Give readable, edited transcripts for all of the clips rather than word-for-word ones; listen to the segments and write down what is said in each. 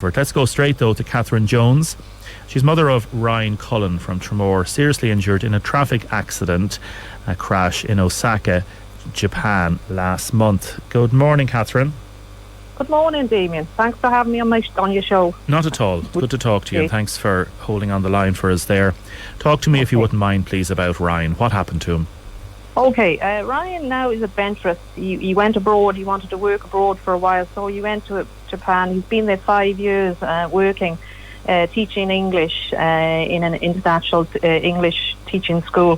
Let's go straight though to Catherine Jones. She's mother of Ryan Cullen from Tremor, seriously injured in a traffic accident, a crash in Osaka, Japan last month. Good morning, Catherine. Good morning, Damien. Thanks for having me on your show. Not at all. Good to talk to you, and thanks for holding on the line for us there. Talk to me, if you wouldn't mind, please, about Ryan. What happened to him? Okay, Ryan now is adventurous. He went abroad. He wanted to work abroad for a while, so he went to Japan. He's been there 5 years working, teaching English in an international English teaching school.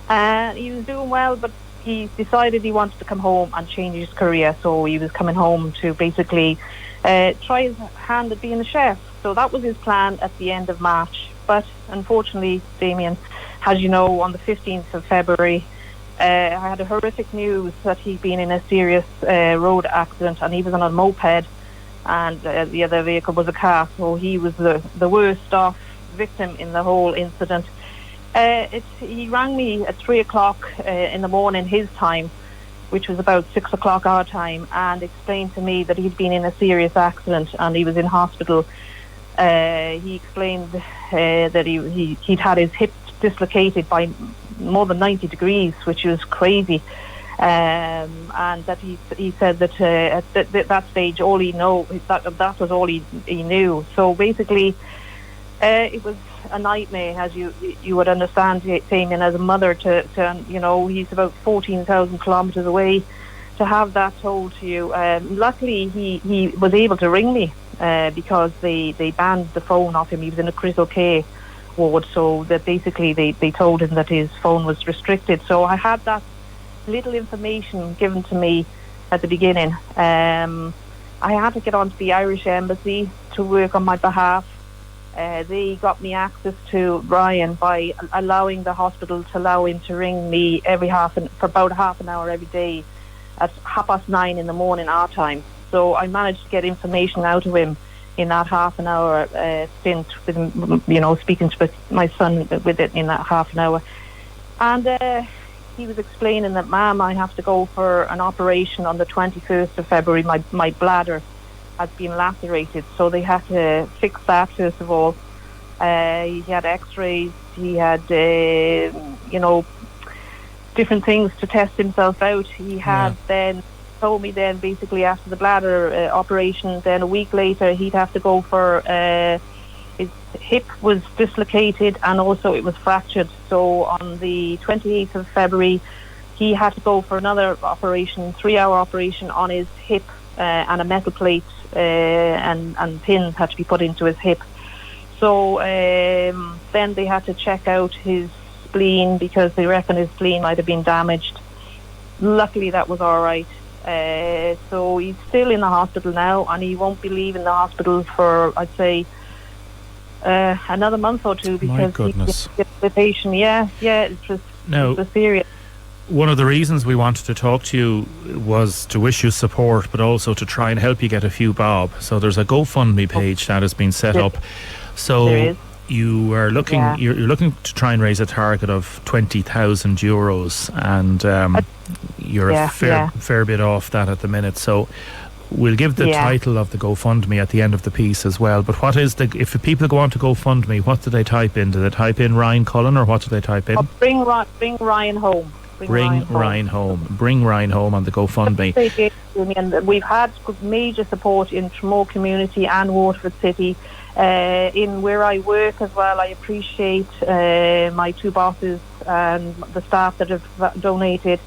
He was doing well, but he decided he wanted to come home and change his career, so he was coming home to basically try his hand at being a chef. So that was his plan at the end of March. But unfortunately, Damien, as you know, on the 15th of February, I had a horrific news that he'd been in a serious road accident, and he was on a moped, and the other vehicle was a car, so he was the worst off victim in the whole incident. He rang me at 3 o'clock in the morning his time, which was about 6 o'clock our time, and explained to me that he'd been in a serious accident and he was in hospital. He explained that he'd had his hip dislocated by more than 90 degrees, which was crazy, and that he said that at that stage that was all he knew. So basically it was a nightmare, as you would understand, Damien, as a mother, to he's about 14,000 kilometres away, to have that told to you. Luckily he was able to ring me because they banned the phone off him. He was in a critical care ward, so that basically they told him that his phone was restricted. So I had that little information given to me at the beginning. I had to get on to the Irish Embassy to work on my behalf. They got me access to Ryan by allowing the hospital to allow him to ring me for about half an hour every day at 9:30 in the morning our time. So I managed to get information out of him in that half an hour stint with him, speaking to my son with it in that half an hour. And he was explaining that, Ma'am, I have to go for an operation on the 21st of February. My bladder has been lacerated, so they had to fix that first of all. He had x-rays, he had, different things to test himself out. He had then told me then basically after the bladder operation, then a week later he'd have to go for his hip was dislocated and also it was fractured. So on the 28th of February he had to go for another operation, 3-hour operation on his hip, and a metal plate and pins had to be put into his hip. So then they had to check out his spleen because they reckon his spleen might have been damaged. Luckily that was all right. So he's still in the hospital now, and he won't be leaving the hospital for, I'd say, another month or two, because he's the patient. It was serious. One of the reasons we wanted to talk to you was to wish you support, but also to try and help you get a few bob. So there's a GoFundMe page that has been set up. So you are looking, you're looking to try and raise a target of €20,000, and you're a fair bit off that at the minute. So we'll give the title of the GoFundMe at the end of the piece as well. But what is if people go on to GoFundMe, what do they type in? Do they type in Ryan Cullen, or what do they type in? Bring Ryan home. Bring Ryan home. Bring Ryan home on the GoFundMe. And we've had major support in Tremor community and Waterford City. In where I work as well, I appreciate my two bosses and the staff that have donated.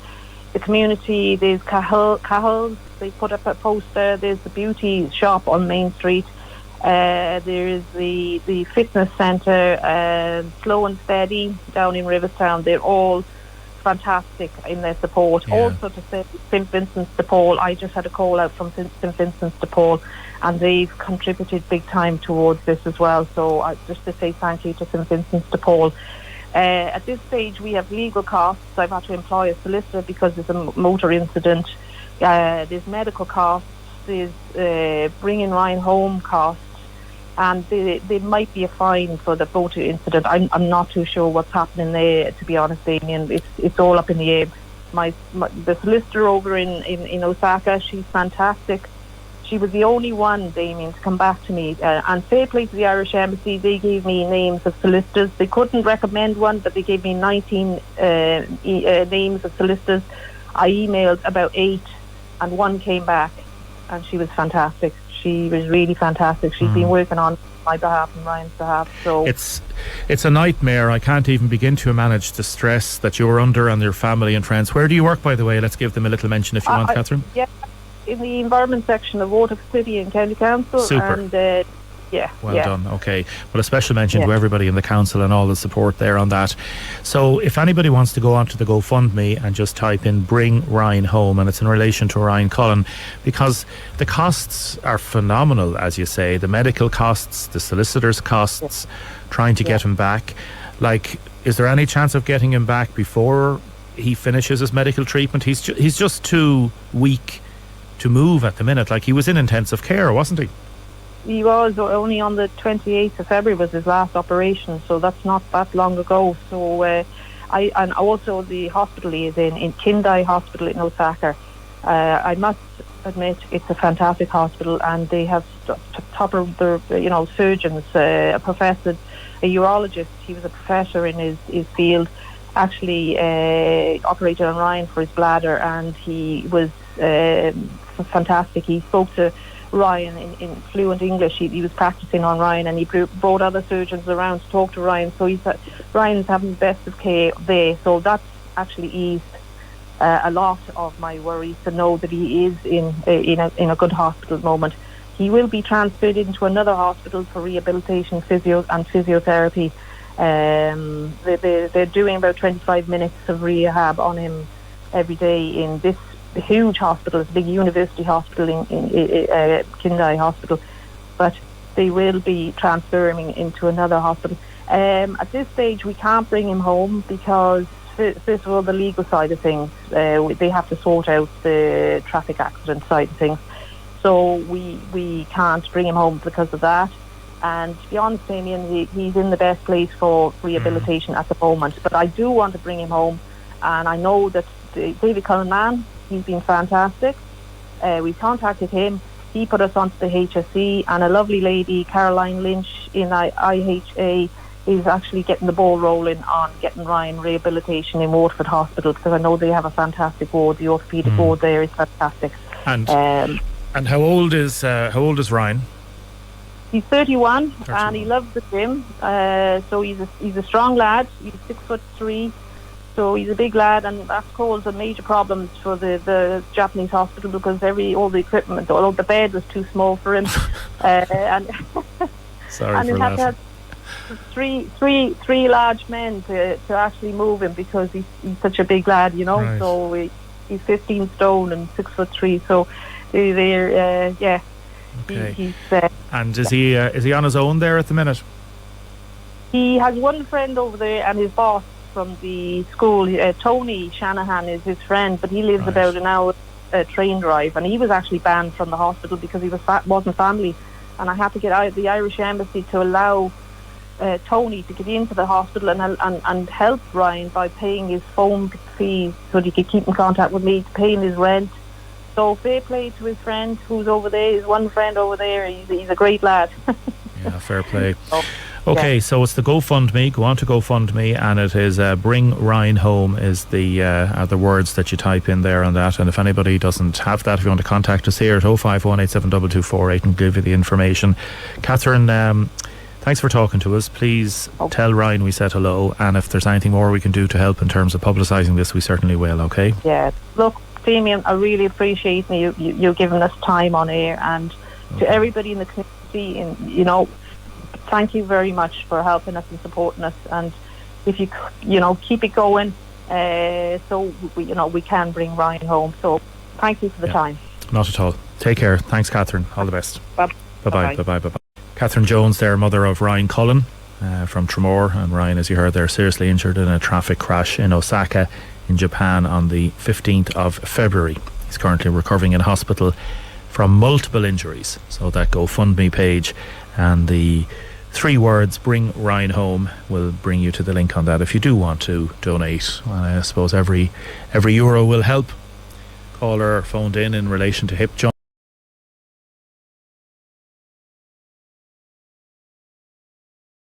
The community, there's Cahill's, they put up a poster. There's the beauty shop on Main Street. There's the fitness centre, Slow and Steady down in Riverstown. They're all fantastic in their support. Also to say St Vincent's de Paul, I just had a call out from St Vincent's de Paul, and they've contributed big time towards this as well. So just to say thank you to St Vincent's de Paul. At this stage we have legal costs. I've had to employ a solicitor because there's a motor incident. There's medical costs, there's bringing Ryan home costs, and there might be a fine for the motor incident. I'm not too sure what's happening there, to be honest, Damien. It's all up in the air. The solicitor over in Osaka, she's fantastic. she was the only one, Damien, to come back to me. And fair play to the Irish Embassy, they gave me names of solicitors. They couldn't recommend one, but they gave me 19 names of solicitors. I emailed about 8, and one came back, and she was fantastic. She was really fantastic. She's been working on my behalf and Ryan's behalf. So it's a nightmare. I can't even begin to manage the stress that you're under and your family and friends. Where do you work, by the way? Let's give them a little mention if you want, Catherine. Yeah, in the environment section of Waterford City and County Council. Super. And well done. Okay. Well, a special mention to everybody in the council and all the support there on that. So if anybody wants to go onto the GoFundMe and just type in Bring Ryan Home, and it's in relation to Ryan Cullen, because the costs are phenomenal, as you say, the medical costs, the solicitors' costs, trying to get him back. Like, is there any chance of getting him back before he finishes his medical treatment? He's just too weak to move at the minute. Like, he was in intensive care, wasn't he? He was. Only on the 28th of February was his last operation, so that's not that long ago. So and also the hospital he is in Kindai Hospital in Osaka. I must admit, it's a fantastic hospital, and they have top of their surgeons, a professor, a urologist. He was a professor in his field, actually operated on Ryan for his bladder, and he was fantastic. He spoke to Ryan in fluent English. He was practicing on Ryan, and he brought other surgeons around to talk to Ryan. So Ryan's having the best of care there. So that's actually eased a lot of my worries, to know that he is in a good hospital at the moment. He will be transferred into another hospital for rehabilitation, physiotherapy. They're doing about 25 minutes of rehab on him every day in this huge hospital. It's a big university hospital in Kindai Hospital, but they will be transferring into another hospital. At this stage, we can't bring him home because, first of all, the legal side of things, they have to sort out the traffic accident side of things. So we can't bring him home because of that. And to be honest, Damien, he's in the best place for rehabilitation at the moment. But I do want to bring him home, and I know that David Cullen, he's been fantastic. We contacted him. He put us onto the HSE, and a lovely lady, Caroline Lynch in IHA, is actually getting the ball rolling on getting Ryan rehabilitation in Waterford Hospital, because I know they have a fantastic ward. The orthopaedic ward there is fantastic. And how old is Ryan? He's 31, and he loves the gym. So he's a strong lad. He's 6'3". So he's a big lad, and that's caused a major problems for the Japanese hospital, because all the equipment, although the bed was too small for him, and sorry and for he had that. to have three large men to actually move him, because he's such a big lad, Right. So he's 15 stone and 6'3". So they're Okay. He's And is he on his own there at the minute? he has one friend over there, and his boss from the school, Tony Shanahan, is his friend, but he lives about an hour train drive, and he was actually banned from the hospital because he wasn't family, and I had to get out of the Irish Embassy to allow Tony to get into the hospital and help Ryan by paying his phone fees so that he could keep in contact with me, paying his rent. So fair play to his friend who's over there. His one friend over there. He's a great lad. Yeah, fair play. Okay, so it's the GoFundMe. Go on to GoFundMe, and it is Bring Ryan Home is are the words that you type in there on that. And if anybody doesn't have that, if you want to contact us here at 051872248 and give you the information. Catherine, thanks for talking to us. Please tell Ryan we said hello, and if there's anything more we can do to help in terms of publicising this, we certainly will, okay? Yeah, look, Damien, I really appreciate you giving us time on air, and to everybody in the community, and thank you very much for helping us and supporting us. And if you keep it going, so we can bring Ryan home. So thank you for the time. Not at all. Take care. Thanks, Catherine. All the best. Bye bye. Catherine Jones there, mother of Ryan Cullen from Tremor, and Ryan, as you heard there, seriously injured in a traffic crash in Osaka in Japan on the 15th of February. He's currently recovering in hospital from multiple injuries. So that GoFundMe page and the 3 words Bring Ryan Home will bring you to the link on that if you do want to donate. And I suppose every euro will help. Caller phoned in relation to hip joint.